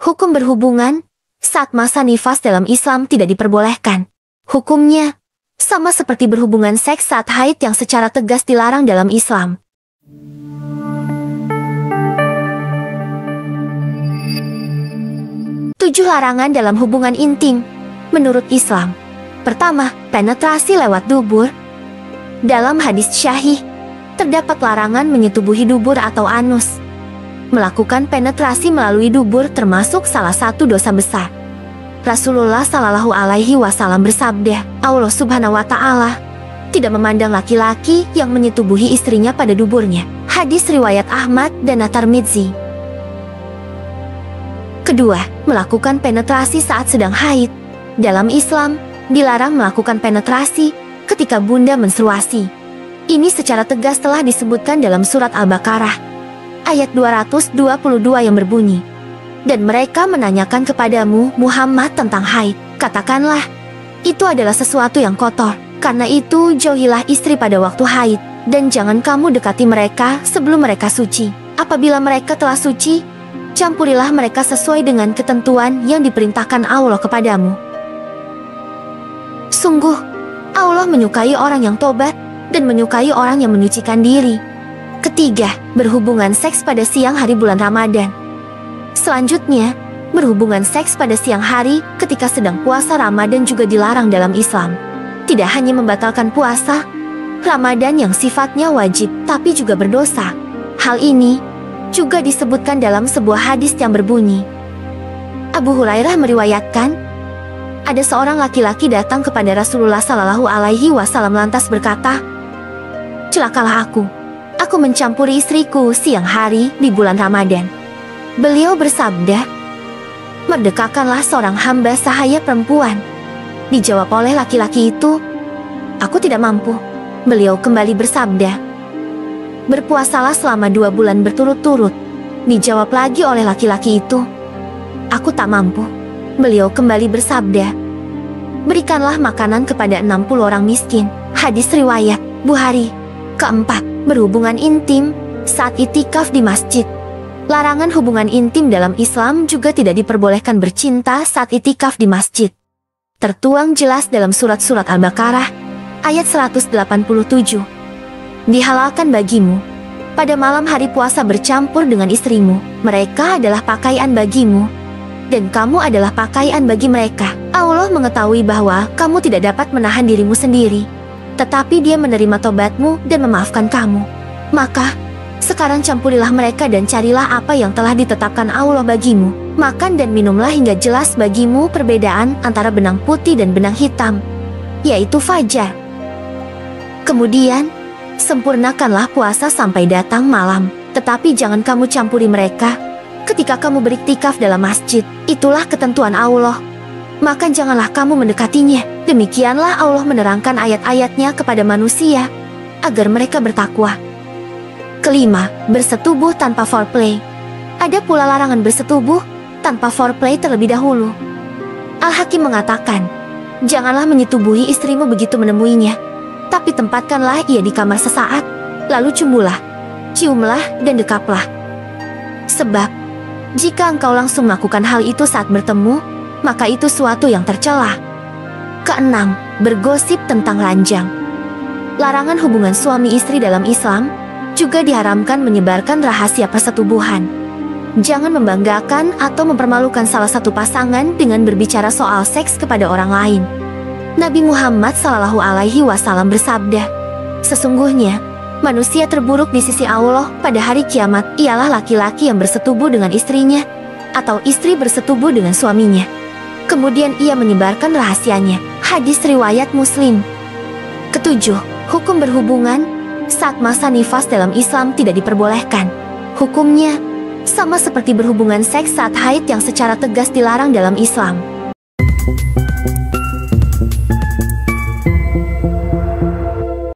Hukum berhubungan saat masa nifas dalam Islam tidak diperbolehkan. Hukumnya sama seperti berhubungan seks saat haid yang secara tegas dilarang dalam Islam. Tujuh larangan dalam hubungan intim menurut Islam. Pertama, penetrasi lewat dubur. Dalam hadis syahih, terdapat larangan menyetubuhi dubur atau anus. Melakukan penetrasi melalui dubur termasuk salah satu dosa besar. Rasulullah Shallallahu Alaihi Wasallam bersabda, Allah Subhanahu Wa Taala tidak memandang laki-laki yang menyetubuhi istrinya pada duburnya. Hadis riwayat Ahmad dan At-Tirmidzi. Kedua, melakukan penetrasi saat sedang haid. Dalam Islam, dilarang melakukan penetrasi ketika bunda menstruasi. Ini secara tegas telah disebutkan dalam surat Al-Baqarah ayat 222 yang berbunyi, dan mereka menanyakan kepadamu Muhammad tentang haid. Katakanlah, itu adalah sesuatu yang kotor. Karena itu jauhilah istri pada waktu haid, dan jangan kamu dekati mereka sebelum mereka suci. Apabila mereka telah suci, campurilah mereka sesuai dengan ketentuan yang diperintahkan Allah kepadamu. Sungguh, Allah menyukai orang yang tobat dan menyukai orang yang menyucikan diri. Ketiga, berhubungan seks pada siang hari bulan Ramadan. Selanjutnya, berhubungan seks pada siang hari ketika sedang puasa Ramadan juga dilarang dalam Islam. Tidak hanya membatalkan puasa Ramadan yang sifatnya wajib, tapi juga berdosa. Hal ini juga disebutkan dalam sebuah hadis yang berbunyi, Abu Hurairah meriwayatkan, ada seorang laki-laki datang kepada Rasulullah Shallallahu Alaihi Wasallam lantas berkata, celakalah aku mencampuri istriku siang hari di bulan Ramadan. Beliau bersabda, merdekakanlah seorang hamba sahaya perempuan. Dijawab oleh laki-laki itu, aku tidak mampu. Beliau kembali bersabda, berpuasalah selama 2 bulan berturut-turut. Dijawab lagi oleh laki-laki itu, aku tak mampu. Beliau kembali bersabda, berikanlah makanan kepada 60 orang miskin. Hadis riwayat Bukhari. Keempat, berhubungan intim saat itikaf di masjid. Larangan hubungan intim dalam Islam juga tidak diperbolehkan bercinta saat itikaf di masjid. Tertuang jelas dalam surat-surat Al-Baqarah ayat 187. Dihalalkan bagimu pada malam hari puasa bercampur dengan istrimu. Mereka adalah pakaian bagimu, dan kamu adalah pakaian bagi mereka. Allah mengetahui bahwa kamu tidak dapat menahan dirimu sendiri, tetapi Dia menerima tobatmu dan memaafkan kamu. Maka, sekarang campurilah mereka dan carilah apa yang telah ditetapkan Allah bagimu. Makan dan minumlah hingga jelas bagimu perbedaan antara benang putih dan benang hitam, yaitu fajar. Kemudian, sempurnakanlah puasa sampai datang malam, tetapi jangan kamu campuri mereka ketika kamu beriktikaf dalam masjid. Itulah ketentuan Allah. Maka janganlah kamu mendekatinya. Demikianlah Allah menerangkan ayat-ayatnya kepada manusia agar mereka bertakwa. Kelima, bersetubuh tanpa foreplay. Ada pula larangan bersetubuh tanpa foreplay terlebih dahulu. Al-Hakim mengatakan, janganlah menyetubuhi istrimu begitu menemuinya, tapi tempatkanlah ia di kamar sesaat, lalu ciumlah dan dekaplah. Sebab, jika engkau langsung melakukan hal itu saat bertemu, maka itu suatu yang tercela. Keenam, bergosip tentang ranjang. Larangan hubungan suami istri dalam Islam juga diharamkan menyebarkan rahasia persetubuhan. Jangan membanggakan atau mempermalukan salah satu pasangan dengan berbicara soal seks kepada orang lain. Nabi Muhammad Shallallahu Alaihi Wasallam bersabda, sesungguhnya manusia terburuk di sisi Allah pada hari kiamat ialah laki-laki yang bersetubuh dengan istrinya atau istri bersetubuh dengan suaminya, kemudian ia menyebarkan rahasianya. Hadis riwayat Muslim. Ketujuh, hukum berhubungan saat masa nifas dalam Islam tidak diperbolehkan. Hukumnya sama seperti berhubungan seks saat haid yang secara tegas dilarang dalam Islam.